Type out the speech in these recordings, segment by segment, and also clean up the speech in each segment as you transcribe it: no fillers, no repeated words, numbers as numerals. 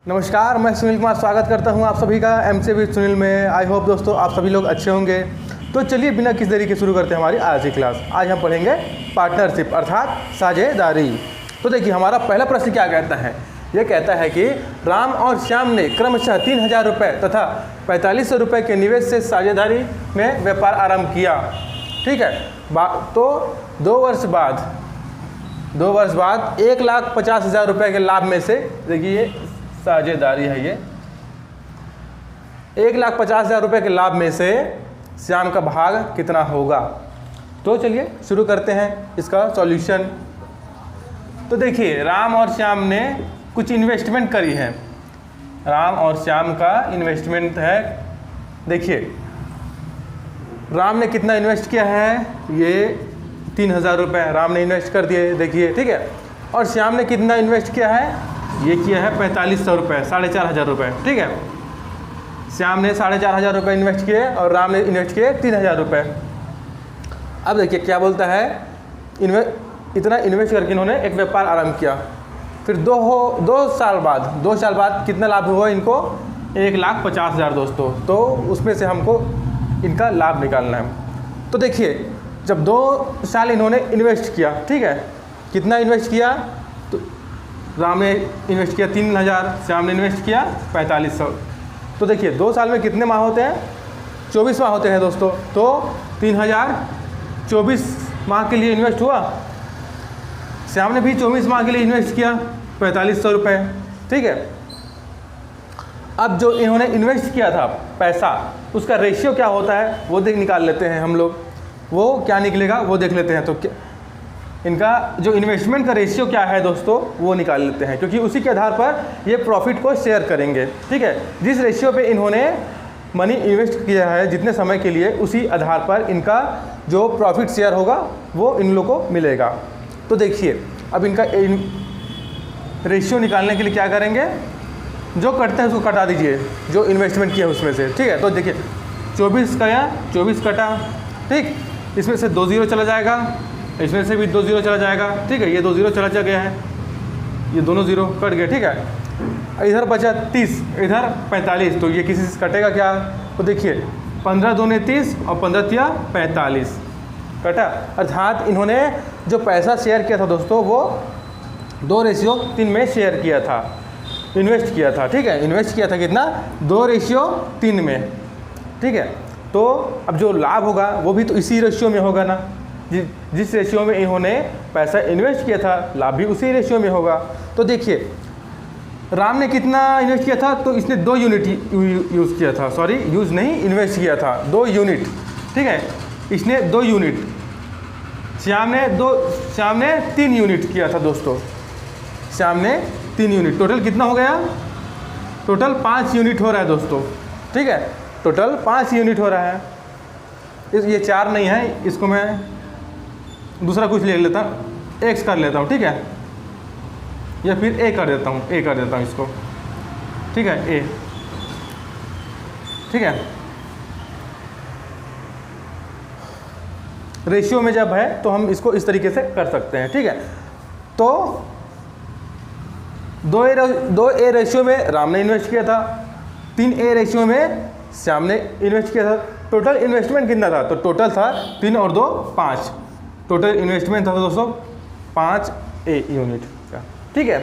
नमस्कार, मैं सुनील कुमार स्वागत करता हूं आप सभी का एमसी विद सुनील में। आई होप दोस्तों आप सभी लोग अच्छे होंगे। तो चलिए बिना किसी देरी के शुरू करते हैं हमारी आज की क्लास। आज हम पढ़ेंगे पार्टनरशिप अर्थात साझेदारी। तो देखिए हमारा पहला प्रश्न क्या कहता है। ये कहता है कि राम और श्याम ने क्रमशः 3000 रुपये तथा 4500 रुपये के निवेश से साझेदारी में व्यापार आरंभ किया। ठीक है, तो 2 वर्ष बाद 1,50,000 रुपये के लाभ में से, देखिए साझेदारी है ये, 1,50,000 रुपये के लाभ में से श्याम का भाग कितना होगा। तो चलिए शुरू करते हैं इसका सॉल्यूशन। तो देखिए राम और श्याम ने कुछ इन्वेस्टमेंट करी है। राम और श्याम का इन्वेस्टमेंट है, देखिए राम ने कितना इन्वेस्ट किया है, ये 3000 रुपये राम ने इन्वेस्ट कर दिए, देखिए ठीक है। और श्याम ने कितना इन्वेस्ट किया है, ये किया है 4500 रुपये, 4500 रुपये। ठीक है, श्याम ने 4500 रुपये इन्वेस्ट किए और राम ने इन्वेस्ट किए 3000 रुपये। अब देखिए क्या बोलता है, इतना इन्वेस्ट करके इन्होंने एक व्यापार आरंभ किया। फिर दो साल बाद कितना लाभ हुआ इनको, 1,50,000 दोस्तों। तो उसमें से हमको इनका लाभ निकालना है। तो देखिए जब 2 साल इन्होंने इन्वेस्ट किया, ठीक है, कितना इन्वेस्ट किया, तो राम ने इन्वेस्ट किया 3000, श्याम ने इन्वेस्ट किया 4500। तो देखिए 2 साल में कितने माह होते हैं, 24 माह होते हैं दोस्तों। तो 3000 24 माह के लिए इन्वेस्ट हुआ। श्याम ने भी 24 माह के लिए इन्वेस्ट किया 4500 रुपये। ठीक है, अब जो इन्होंने इन्वेस्ट किया था पैसा, उसका रेशियो क्या होता है वो निकाल लेते हैं हम लोग। वो क्या निकलेगा वो देख लेते हैं। तो इनका जो इन्वेस्टमेंट का रेशियो क्या है दोस्तों, वो निकाल लेते हैं, क्योंकि उसी के आधार पर ये प्रॉफिट को शेयर करेंगे। ठीक है, जिस रेशियो पे इन्होंने मनी इन्वेस्ट किया है जितने समय के लिए, उसी आधार पर इनका जो प्रॉफिट शेयर होगा वो इन लोगों को मिलेगा। तो देखिए अब इनका रेशियो निकालने के लिए क्या करेंगे, जो कटता है उसको कटा दीजिए, जो इन्वेस्टमेंट किया है उसमें से। ठीक है, तो देखिए 24 कटा, ठीक, इसमें से 2 0 चला जाएगा, इसमें से भी 2 0 चला जाएगा। ठीक है, ये 2 0 चला गया है, ये दोनों 0 कट गए। ठीक है, इधर बचा 30, इधर 45, तो ये किसी से कटेगा क्या। तो देखिए 15 दूने 30 और 15 तिया 45 कटा। अर्थात इन्होंने जो पैसा शेयर किया था दोस्तों, वो 2:3 में शेयर किया था, इन्वेस्ट किया था। ठीक है, इन्वेस्ट किया था कितना, 2:3 में। ठीक है, तो अब जो लाभ होगा वो भी तो इसी रेशियो में होगा ना, जिस रेशियो में इन्होंने पैसा इन्वेस्ट किया था, लाभ भी उसी रेशियो में होगा। तो देखिए राम ने कितना इन्वेस्ट किया था, तो इसने 2 यूनिट यूज़ किया था, सॉरी यूज़ नहीं, इन्वेस्ट किया था 2 यूनिट। ठीक है, इसने 2 यूनिट, श्याम ने 3 यूनिट किया था दोस्तों। श्याम ने 3 यूनिट, टोटल कितना हो गया, टोटल 5 यूनिट हो रहा है दोस्तों। ठीक है, टोटल 5 यूनिट हो रहा है। ये 4 नहीं है, इसको मैं दूसरा कुछ ले लेता हूँ, एक्स कर लेता हूँ। ठीक है, या फिर ए कर देता हूँ, इसको। ठीक है, ए। ठीक है, रेशियो में जब है तो हम इसको इस तरीके से कर सकते हैं। ठीक है, तो 2A रेशियो में राम ने इन्वेस्ट किया था, 3A रेशियो में श्याम ने इन्वेस्ट किया था। टोटल इन्वेस्टमेंट कितना था, तो टोटल था 3 और 2 5, टोटल इन्वेस्टमेंट था दोस्तों 5A यूनिट का। ठीक है,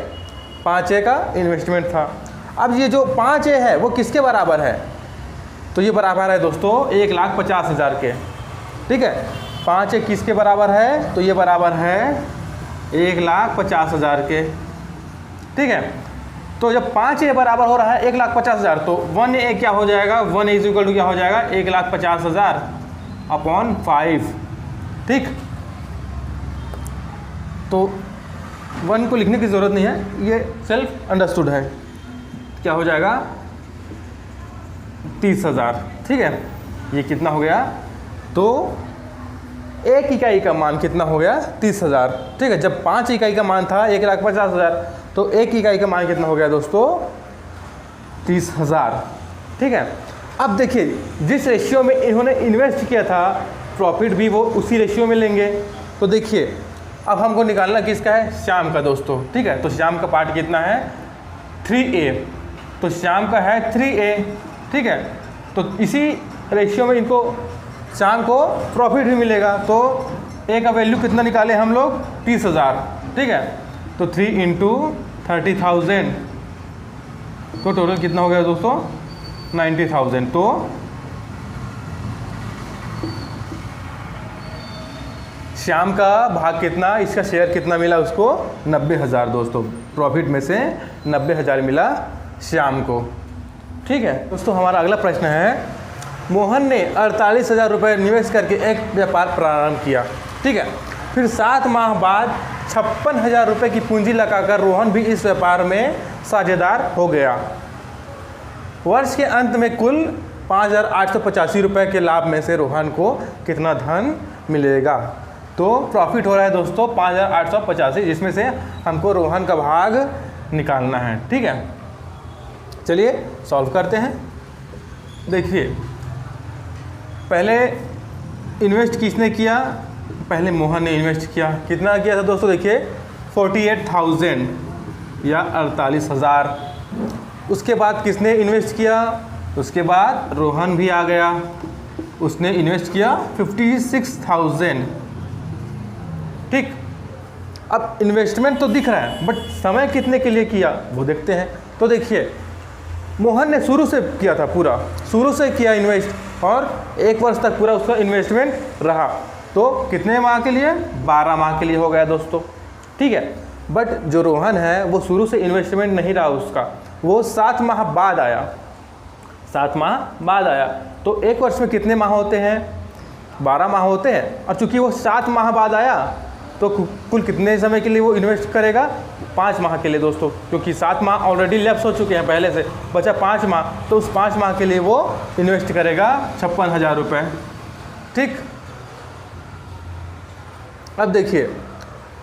5A का इन्वेस्टमेंट था। अब ये जो 5A है वो किसके बराबर है, तो ये बराबर है दोस्तों 1,50,000 के। ठीक है, 5A किसके बराबर है, तो ये बराबर है 1,50,000 के। ठीक है, तो जब 5A बराबर हो रहा है 1,50,000, तो 1A क्या हो जाएगा, 1A इज इक्वल टू क्या हो जाएगा, 1,50,000 अपॉन 5। ठीक, तो 1 को लिखने की ज़रूरत नहीं है, ये सेल्फ अंडरस्टूड है। क्या हो जाएगा 30,000। ठीक है, ये कितना हो गया, तो 1 इकाई का मान कितना हो गया, 30,000। ठीक है, जब 5 इकाई का मान था 1,50,000, तो 1 इकाई का मान कितना हो गया दोस्तों, 30,000। ठीक है, अब देखिए जिस रेशियो में इन्होंने इन्वेस्ट किया था, प्रॉफिट भी वो उसी रेशियो में लेंगे। तो देखिए अब हमको निकालना किसका है, श्याम का दोस्तों। ठीक है, तो श्याम का पार्ट कितना है 3A। तो श्याम का है 3A, ठीक है। तो इसी रेशियो में इनको श्याम को प्रॉफिट भी मिलेगा। तो ए का वैल्यू कितना निकाले हम लोग, 30,000, ठीक है। तो 3 इंटू 30,000, तो टोटल कितना हो गया दोस्तों, 90,000। तो श्याम का भाग कितना, इसका शेयर कितना मिला उसको, 90,000 दोस्तों। प्रॉफिट में से 90,000 मिला श्याम को, ठीक है। दोस्तों हमारा अगला प्रश्न है, मोहन ने 48,000 रुपये निवेश करके एक व्यापार प्रारंभ किया, ठीक है। फिर 7 माह बाद 56,000 रुपये की पूंजी लगाकर रोहन भी इस व्यापार में साझेदार हो गया। वर्ष के अंत में कुल 5,885 रुपये के लाभ में से रोहन को कितना धन मिलेगा। तो प्रॉफिट हो रहा है दोस्तों 5,885, जिसमें से हमको रोहन का भाग निकालना है, ठीक है। चलिए सॉल्व करते हैं। देखिए पहले इन्वेस्ट किसने किया, पहले मोहन ने इन्वेस्ट किया। कितना किया था दोस्तों, देखिए 48,000 या 48,000। उसके बाद किसने इन्वेस्ट किया, उसके बाद रोहन भी आ गया, उसने इन्वेस्ट किया 56,000, ठीक। अब इन्वेस्टमेंट तो दिख रहा है, बट समय कितने के लिए किया वो देखते हैं। तो देखिए मोहन ने शुरू से किया था, पूरा शुरू से किया इन्वेस्ट, और 1 वर्ष तक पूरा उसका इन्वेस्टमेंट रहा। तो कितने माह के लिए, 12 माह के लिए हो गया दोस्तों, ठीक है। बट जो रोहन है वो शुरू से इन्वेस्टमेंट नहीं रहा उसका, वो 7 माह बाद आया, 7 माह बाद आया। तो 1 वर्ष में कितने माह होते हैं, 12 माह होते हैं। और चूंकि वो 7 माह बाद आया तो कुल कितने समय के लिए वो इन्वेस्ट करेगा, 5 माह के लिए दोस्तों, क्योंकि 7 माह ऑलरेडी लैप्स हो चुके हैं पहले से, बचा 5 माह। तो उस 5 माह के लिए वो इन्वेस्ट करेगा 56,000 रुपये, ठीक। अब देखिए,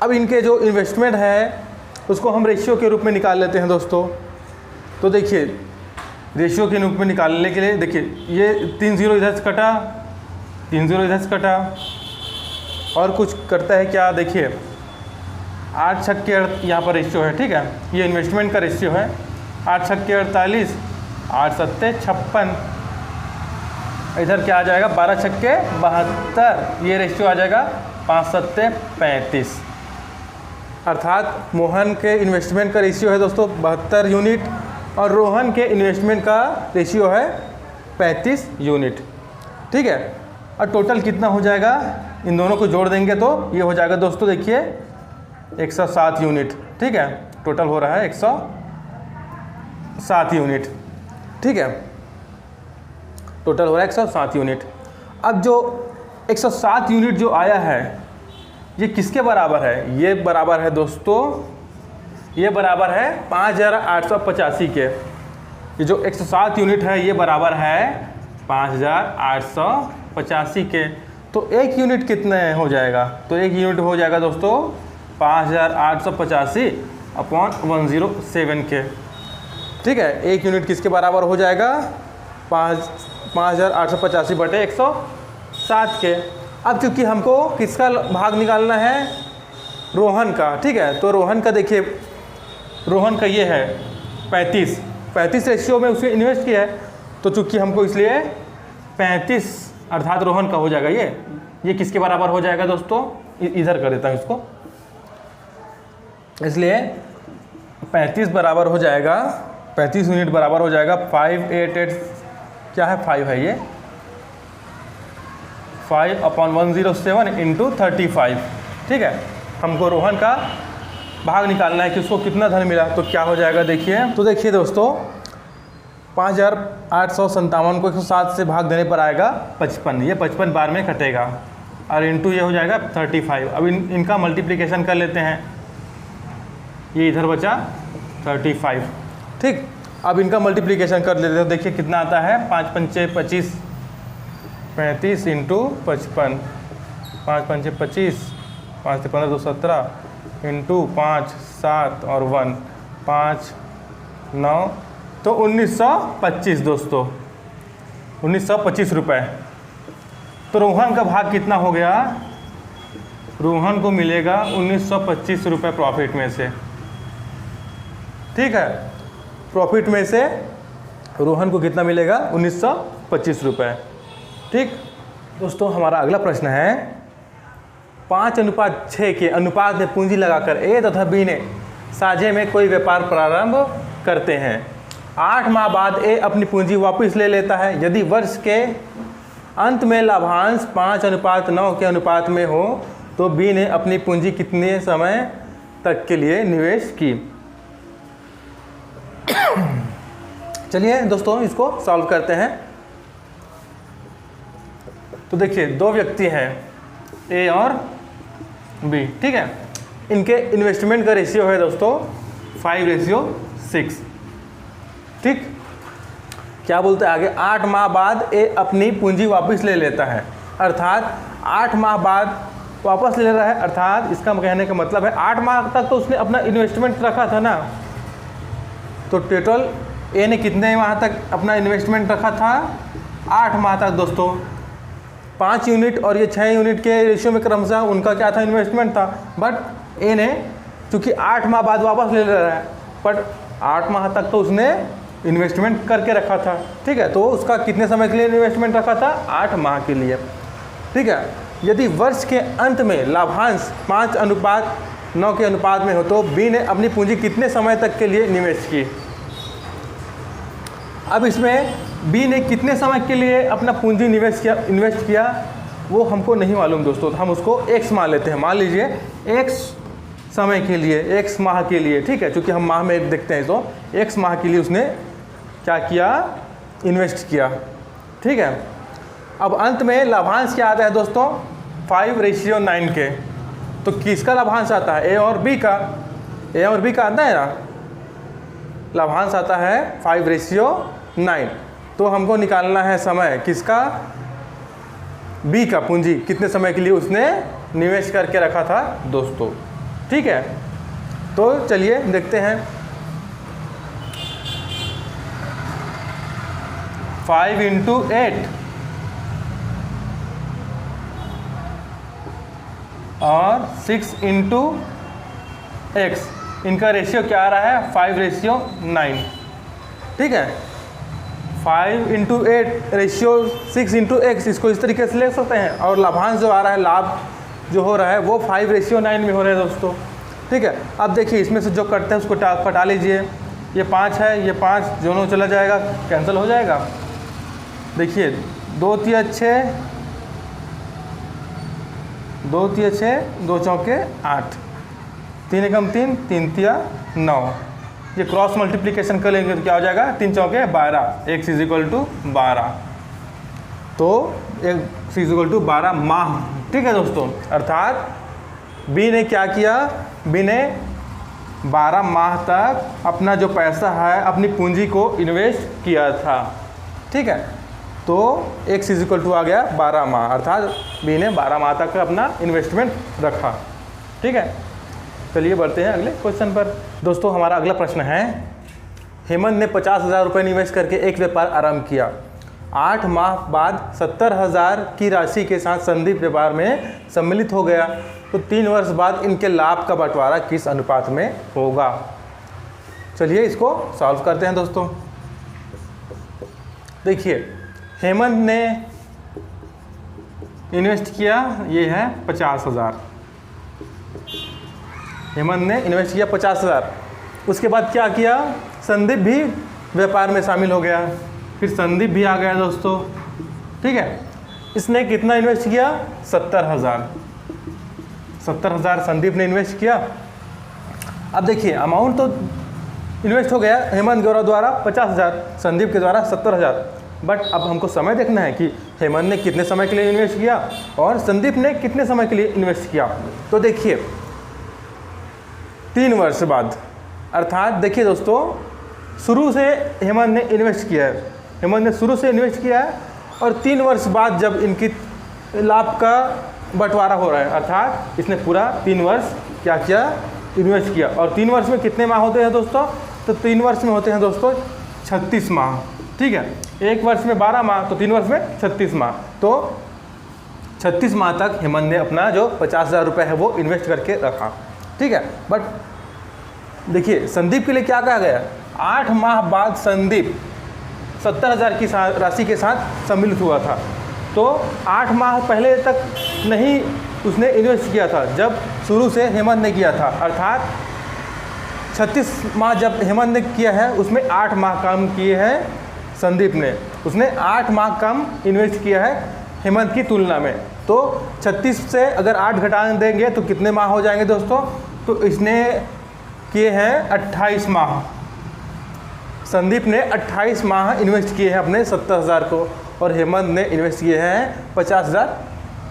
अब इनके जो इन्वेस्टमेंट है उसको हम रेशियो के रूप में निकाल लेते हैं दोस्तों। तो देखिए रेशियो के रूप में निकालने के लिए देखिए, ये 3 0 इधर से कटा, 3 0 इधर से कटा, और कुछ करता है क्या, देखिए 8 छक्के यहाँ पर रेशियो है, ठीक है। ये इन्वेस्टमेंट का रेशियो है, 8 छक्के 48, 8 सत्ते 56, इधर क्या आ जाएगा, 12 छक्के 72, ये रेशियो आ जाएगा 5 सत्ते 35। अर्थात मोहन के इन्वेस्टमेंट का रेशियो है दोस्तों 72 यूनिट, और रोहन के इन्वेस्टमेंट का रेशियो है 35 यूनिट, ठीक है। और टोटल कितना हो जाएगा, इन दोनों को जोड़ देंगे तो ये हो जाएगा दोस्तों, देखिए 107 यूनिट, ठीक है। टोटल हो रहा है 107 यूनिट, ठीक है। टोटल हो रहा है 107 यूनिट। अब जो 107 यूनिट जो आया है ये किसके बराबर है, ये बराबर है दोस्तों, ये बराबर है 5,885 के। ये जो 107 यूनिट है ये बराबर है 5,885 के। तो 1 यूनिट कितने हो जाएगा, तो 1 यूनिट हो जाएगा दोस्तों 5,885 अपॉन 107 के, ठीक है। 1 यूनिट किसके बराबर हो जाएगा, 5,885 बटे 107 के। अब क्योंकि हमको किसका भाग निकालना है, रोहन का, ठीक है। तो रोहन का देखिए, रोहन का ये है 35 रेशियो में उसने इन्वेस्ट किया है, तो चूँकि हमको इसलिए 35 अर्थात रोहन का हो जाएगा ये किसके बराबर हो जाएगा दोस्तों, इधर कर देता हूँ इसको, इसलिए 35 बराबर हो जाएगा, 35 यूनिट बराबर हो जाएगा 588, क्या है 5 है ये, 5 अपॉन 107 इंटू 35, ठीक है। हमको रोहन का भाग निकालना है कि उसको कितना धन मिला, तो क्या हो जाएगा देखिए। तो देखिए दोस्तों 5,857 को 107 से भाग देने पर आएगा 55, ये 55 बार में कटेगा, और इंटू ये हो जाएगा 35। अब इनका मल्टीप्लिकेशन कर लेते हैं, ये इधर बचा 35, ठीक। अब इनका मल्टीप्लिकेशन कर लेते हैं, देखिए कितना आता है, 5 पंचे 25, 35 इंटू 55, 5 पंचे 25, 5 से 15 2 17 इंटू 5 7 और 1 5 9, तो 1925 दोस्तों, 1925 रुपये। तो रोहन का भाग कितना हो गया, रोहन को मिलेगा 1925 रुपये प्रॉफिट में से, ठीक है। प्रॉफिट में से रोहन को कितना मिलेगा? 1925 रुपये। ठीक दोस्तों, हमारा अगला प्रश्न है 5:6 के अनुपात में पूंजी लगाकर ए तथा बी ने साझे में कोई व्यापार प्रारंभ करते हैं। 8 माह बाद ए अपनी पूंजी वापस ले लेता है। यदि वर्ष के अंत में लाभांश 5:9 के अनुपात में हो तो बी ने अपनी पूंजी कितने समय तक के लिए निवेश की? चलिए दोस्तों, इसको सॉल्व करते हैं। तो देखिए, दो व्यक्ति हैं ए और बी, ठीक है। इनके इन्वेस्टमेंट का रेशियो है दोस्तों 5:6। ठीक, क्या बोलते हैं आगे? 8 माह बाद ए अपनी पूंजी वापस ले लेता है, अर्थात 8 माह बाद वापस ले रहा है, अर्थात इसका कहने का मतलब है 8 माह तक तो उसने अपना इन्वेस्टमेंट रखा था ना। तो टोटल ए ने कितने माह तक अपना इन्वेस्टमेंट रखा था? 8 माह तक दोस्तों। 5 यूनिट और ये 6 यूनिट के रेशियो में क्रमशः उनका क्या था? इन्वेस्टमेंट था। बट ए ने चूँकि 8 माह बाद वापस ले रहा है, बट 8 माह तक तो उसने इन्वेस्टमेंट करके रखा था, ठीक है। तो उसका कितने समय के लिए इन्वेस्टमेंट रखा था? 8 माह के लिए, ठीक है। यदि वर्ष के अंत में लाभांश 5:9 के अनुपात में हो तो बी ने अपनी पूंजी कितने समय तक के लिए निवेश की? अब इसमें बी ने कितने समय के लिए अपना पूंजी इन्वेस्ट किया वो हमको नहीं मालूम दोस्तों। तो हम उसको x मान लेते हैं। मान लीजिए x समय के लिए, x माह के लिए, ठीक है, क्योंकि हम माह में देखते हैं। तो x माह के लिए उसने क्या किया? इन्वेस्ट किया, ठीक है। अब अंत में लाभांश क्या आता है दोस्तों? 5:9 के। तो किसका लाभांश आता है? ए और बी का। ए और बी का आता है ना, लाभांश आता है 5:9। तो हमको निकालना है समय किसका? बी का। पूंजी कितने समय के लिए उसने निवेश करके रखा था दोस्तों, ठीक है। तो चलिए देखते हैं। 5 × 8 और 6 × x, इनका रेशियो क्या आ रहा है? 5:9, ठीक है। 5 × 8 रेशियो 6 × x, इसको इस तरीके से ले सकते हैं। और लाभांश जो आ रहा है, लाभ जो हो रहा है वो 5:9 में हो रहा है दोस्तों, ठीक है। अब देखिए, इसमें से जो कटते हैं उसको कटा लीजिए। ये 5 है, ये 5 दोनों चला जाएगा, कैंसिल हो जाएगा। देखिए 2 × 6, 2 × 6, 2 चौके 8, 3 एकम 3, 3 तिया 9। ये क्रॉस मल्टीप्लिकेशन कर लेंगे तो क्या हो जाएगा? 3 चौके 12, x = 12। तो x = 12 माह, ठीक है दोस्तों। अर्थात बी ने क्या किया? बी ने 12 माह तक अपना जो पैसा है, अपनी पूंजी को इन्वेस्ट किया था, ठीक है। तो x = आ गया 12 माह, अर्थात बी ने 12 माह तक अपना इन्वेस्टमेंट रखा, ठीक है। चलिए बढ़ते हैं अगले क्वेश्चन पर। दोस्तों, हमारा अगला प्रश्न है हेमंत ने 50,000 रुपये निवेश करके एक व्यापार आरंभ किया। 8 माह बाद 70,000 की राशि के साथ संदीप व्यापार में सम्मिलित हो गया। तो 3 वर्ष बाद इनके लाभ का बंटवारा किस अनुपात में होगा? चलिए इसको सॉल्व करते हैं दोस्तों। देखिए, हेमंत ने इन्वेस्ट किया, ये है 50,000। हेमंत ने इन्वेस्ट किया 50,000। उसके बाद क्या किया? संदीप भी व्यापार में शामिल हो गया। फिर संदीप भी आ गया दोस्तों, ठीक है। इसने कितना इन्वेस्ट किया? 70,000। 70,000 संदीप ने इन्वेस्ट किया। अब देखिए, अमाउंट तो इन्वेस्ट हो गया हेमंत गौरव द्वारा 50,000, संदीप के द्वारा 70,000। बट अब हमको समय देखना है कि हेमंत ने कितने समय के लिए इन्वेस्ट किया और संदीप ने कितने समय के लिए इन्वेस्ट किया। तो देखिए 3 वर्ष बाद, अर्थात देखिए दोस्तों, शुरू से हेमंत ने इन्वेस्ट किया है, हेमंत ने शुरू से इन्वेस्ट किया है और 3 वर्ष बाद जब इनकी लाभ का बंटवारा हो रहा है, अर्थात इसने पूरा 3 वर्ष क्या किया? इन्वेस्ट किया। और 3 वर्ष में कितने माह होते हैं दोस्तों? तो 3 वर्ष में होते हैं दोस्तों 36 माह, ठीक है। 1 वर्ष में 12 माह, तो 3 वर्ष में 36 माह। तो 36 माह तक हेमंत ने अपना जो 50,000 रुपये है वो इन्वेस्ट करके रखा, ठीक है। बट देखिए संदीप के लिए क्या कहा गया? 8 माह बाद संदीप 70,000 की राशि के साथ सम्मिलित हुआ था। तो 8 माह पहले तक नहीं उसने इन्वेस्ट किया था, जब शुरू से हेमंत ने किया था, अर्थात 36 माह जब हेमंत ने किया है उसमें 8 माह काम किए हैं संदीप ने। उसने 8 माह कम इन्वेस्ट किया है हेमंत की तुलना में। तो 36 से अगर 8 घटा देंगे तो कितने माह हो जाएंगे दोस्तों? तो इसने किए हैं 28 माह। संदीप ने 28 माह इन्वेस्ट किए हैं अपने 70,000 को, और हेमंत ने इन्वेस्ट किए हैं 50,000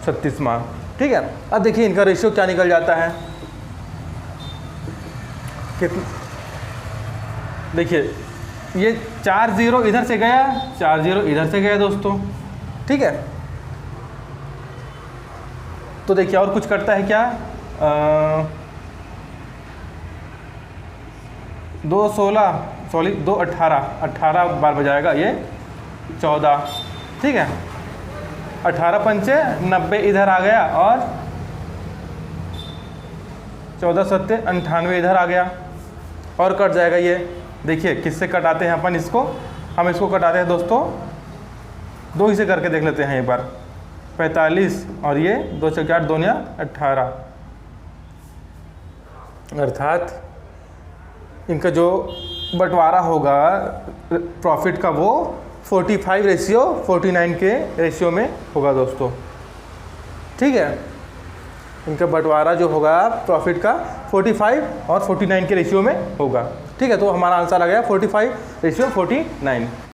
36 माह। ठीक है, अब देखिए इनका रेशियो क्या निकल जाता है। देखिए ये 4 0 इधर से गया, 4 0 इधर से गया दोस्तों। ठीक है, तो देखिए और कुछ करता है क्या, 2 18, 18 बार बजाएगा ये 14। ठीक है, 18 पंचे 90 इधर आ गया, और 14 सत्ते 98 इधर आ गया, और कट जाएगा ये। देखिए किससे कटाते हैं अपन इसको, हम इसको कटाते हैं दोस्तों 2 ही से करके देख लेते हैं एक बार। 45 और ये 2 से 8 2 या 18, अर्थात इनका जो बंटवारा होगा प्रॉफिट का वो 45:49 के रेशियो में होगा दोस्तों। ठीक है, इनका बंटवारा जो होगा प्रॉफिट का 45 और 49 के रेशियो में होगा। ठीक है, तो हमारा आंसर आ गया 45:49।